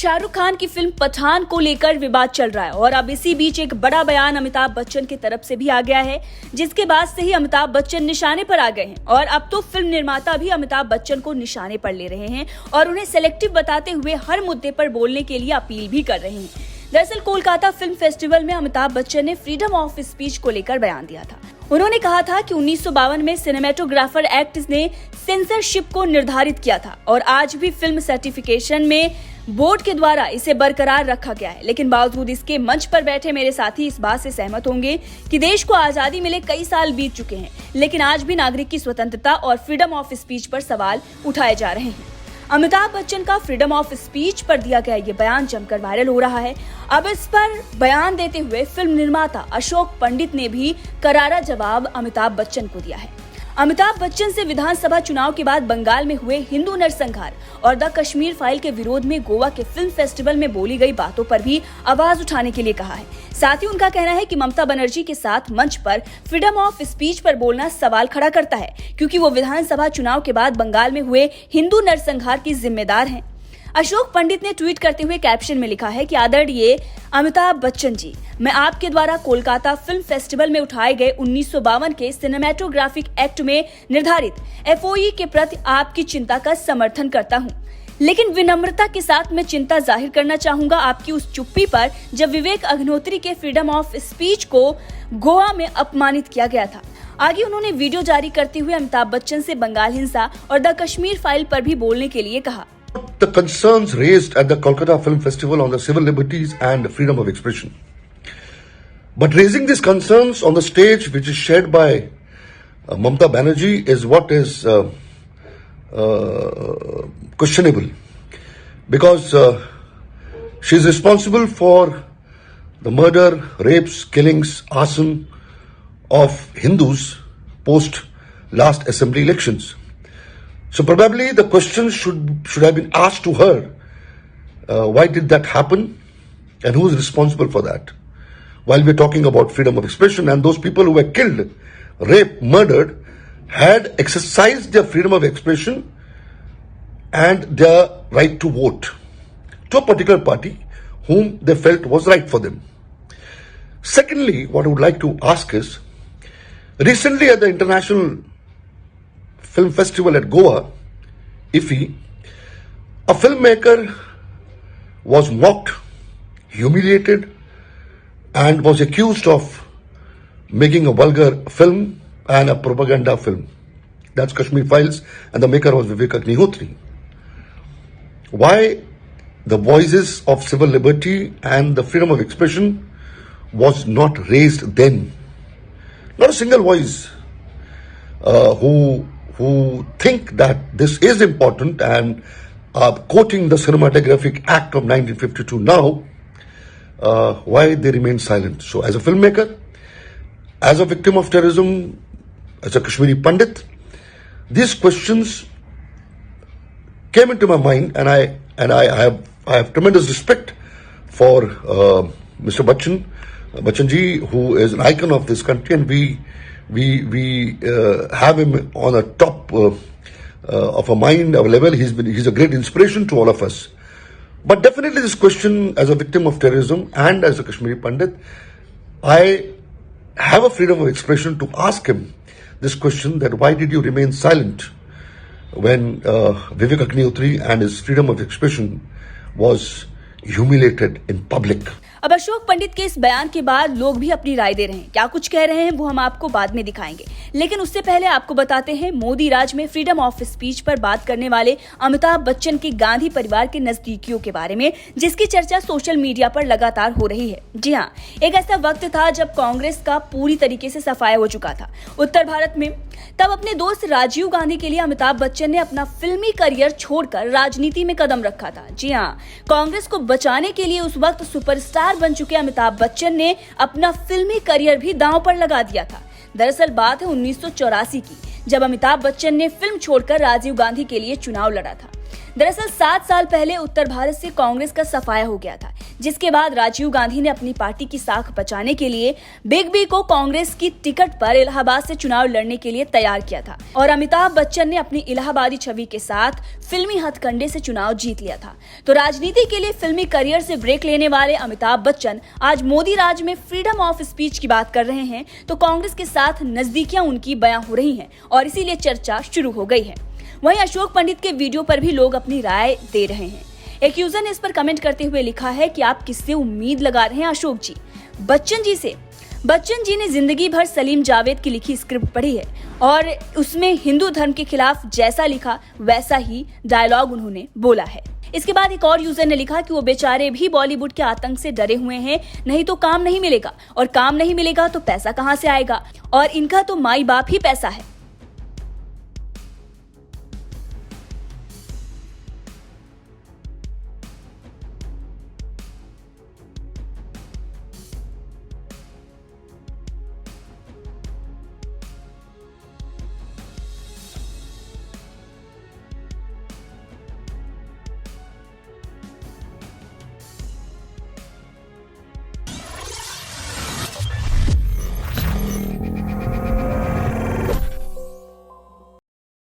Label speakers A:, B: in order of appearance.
A: शाहरुख खान की फिल्म पठान को लेकर विवाद चल रहा है और अब इसी बीच एक बड़ा बयान अमिताभ बच्चन की तरफ से भी आ गया है, जिसके बाद से ही अमिताभ बच्चन निशाने पर आ गए हैं और अब तो फिल्म निर्माता भी अमिताभ बच्चन को निशाने पर ले रहे हैं और उन्हें सेलेक्टिव बताते हुए हर मुद्दे पर बोलने के लिए अपील भी कर रहे हैं। दरअसल कोलकाता फिल्म फेस्टिवल में अमिताभ बच्चन ने फ्रीडम ऑफ स्पीच को लेकर बयान दिया था। उन्होंने कहा था कि 1952 में सिनेमेटोग्राफर एक्ट ने सेंसरशिप को निर्धारित किया था और आज भी फिल्म सर्टिफिकेशन में बोर्ड के द्वारा इसे बरकरार रखा गया है। लेकिन बावजूद इसके मंच पर बैठे मेरे साथी इस बात से सहमत होंगे कि देश को आजादी मिले कई साल बीत चुके हैं, लेकिन आज भी नागरिक की स्वतंत्रता और फ्रीडम ऑफ स्पीच पर सवाल उठाए जा रहे हैं। अमिताभ बच्चन का फ्रीडम ऑफ स्पीच पर दिया गया ये बयान जमकर वायरल हो रहा है। अब इस पर बयान देते हुए फिल्म निर्माता अशोक पंडित ने भी करारा जवाब अमिताभ बच्चन को दिया है। अमिताभ बच्चन से विधानसभा चुनाव के बाद बंगाल में हुए हिंदू नरसंहार और द कश्मीर फाइल के विरोध में गोवा के फिल्म फेस्टिवल में बोली गई बातों पर भी आवाज उठाने के लिए कहा है। साथ ही उनका कहना है कि ममता बनर्जी के साथ मंच पर फ्रीडम ऑफ स्पीच पर बोलना सवाल खड़ा करता है, क्योंकि वो विधानसभा चुनाव के बाद बंगाल में हुए हिंदू नरसंहार की जिम्मेदार हैं। अशोक पंडित ने ट्वीट करते हुए कैप्शन में लिखा है कि आदरणीय अमिताभ बच्चन जी, मैं आपके द्वारा कोलकाता फिल्म फेस्टिवल में उठाए गए 1952 के सिनेमेटोग्राफिक एक्ट में निर्धारित एफओई के प्रति आपकी चिंता का समर्थन करता हूं, लेकिन विनम्रता के साथ मैं चिंता जाहिर करना चाहूंगा आपकी उस चुप्पी पर जब विवेक अग्निहोत्री के फ्रीडम ऑफ स्पीच को गोवा में अपमानित किया गया था। आगे उन्होंने वीडियो जारी करते हुए अमिताभ बच्चन से बंगाल हिंसा और द कश्मीर फाइल पर भी बोलने के लिए कहा।
B: The concerns raised at the Kolkata Film Festival on the civil liberties and freedom of expression. But raising these concerns on the stage, which is shared by Mamata Banerjee, is what is questionable, because she is responsible for the murder, rapes, killings, arson of Hindus post last assembly elections. So probably the question should have been asked to her, why did that happen and who is responsible for that? While we're talking about freedom of expression, and those people who were killed, raped, murdered, had exercised their freedom of expression and their right to vote to a particular party whom they felt was right for them. Secondly, what I would like to ask is, recently at the International Film Festival at Goa, IFFI, a filmmaker was mocked, humiliated, and was accused of making a vulgar film and a propaganda film. That's Kashmir Files, and the maker was Vivek Agnihotri. Why the voices of civil liberty and the freedom of expression was not raised then? Not a single voice who think that this is important and are quoting the Cinematographic Act of 1952 now, why they remain silent. So as a filmmaker, as a victim of terrorism, as a Kashmiri Pandit, these questions came into my mind, and I have tremendous respect for Mr. Bachchan ji, who is an icon of this country, and we have him on a top of a mind, our level. He's a great inspiration to all of us. But definitely this question, as a victim of terrorism and as a Kashmiri Pandit, I have a freedom of expression to ask him this question, that why did you remain silent when Vivek Agnihotri and his freedom of expression was humiliated in public.
A: अब अशोक पंडित के इस बयान के बाद लोग भी अपनी राय दे रहे हैं। क्या कुछ कह रहे हैं वो हम आपको बाद में दिखाएंगे, लेकिन उससे पहले आपको बताते हैं मोदी राज में फ्रीडम ऑफ स्पीच पर बात करने वाले अमिताभ बच्चन के गांधी परिवार के नजदीकियों के बारे में, जिसकी चर्चा सोशल मीडिया पर लगातार हो रही है। जी हाँ, एक ऐसा वक्त था जब कांग्रेस का पूरी तरीके से सफाया हो चुका था उत्तर भारत में। तब अपने दोस्त राजीव गांधी के लिए अमिताभ बच्चन ने अपना फिल्मी करियर छोड़कर राजनीति में कदम रखा था। जी हाँ, कांग्रेस को बचाने के लिए उस वक्त सुपरस्टार बन चुके अमिताभ बच्चन ने अपना फिल्मी करियर भी दांव पर लगा दिया था। दरअसल बात है 1984 की, जब अमिताभ बच्चन ने फिल्म छोड़कर राजीव गांधी के लिए चुनाव लड़ा था। दरअसल 7 साल पहले उत्तर भारत से कांग्रेस का सफाया हो गया था, जिसके बाद राजीव गांधी ने अपनी पार्टी की साख बचाने के लिए बिग बी को कांग्रेस की टिकट पर इलाहाबाद से चुनाव लड़ने के लिए तैयार किया था और अमिताभ बच्चन ने अपनी इलाहाबादी छवि के साथ फिल्मी हथकंडे से चुनाव जीत लिया था। तो राजनीति के लिए फिल्मी करियर से ब्रेक लेने वाले अमिताभ बच्चन आज मोदी राज में फ्रीडम ऑफ स्पीच की बात कर रहे हैं, तो कांग्रेस के साथ नजदीकियां उनकी बयां हो रही हैं और इसीलिए चर्चा शुरू हो गई है। वहीं अशोक पंडित के वीडियो पर भी लोग अपनी राय दे रहे हैं। एक यूजर ने इस पर कमेंट करते हुए लिखा है कि आप किससे उम्मीद लगा रहे हैं अशोक जी? बच्चन जी से। बच्चन जी ने जिंदगी भर सलीम जावेद की लिखी स्क्रिप्ट पढ़ी है और उसमें हिंदू धर्म के खिलाफ जैसा लिखा वैसा ही डायलॉग उन्होंने बोला है। इसके बाद एक और यूजर ने लिखा कि वो बेचारे भी बॉलीवुड के आतंक से डरे हुए हैं, नहीं तो काम नहीं मिलेगा और काम नहीं मिलेगा तो पैसा कहां से आएगा, और इनका तो माई बाप ही पैसा है।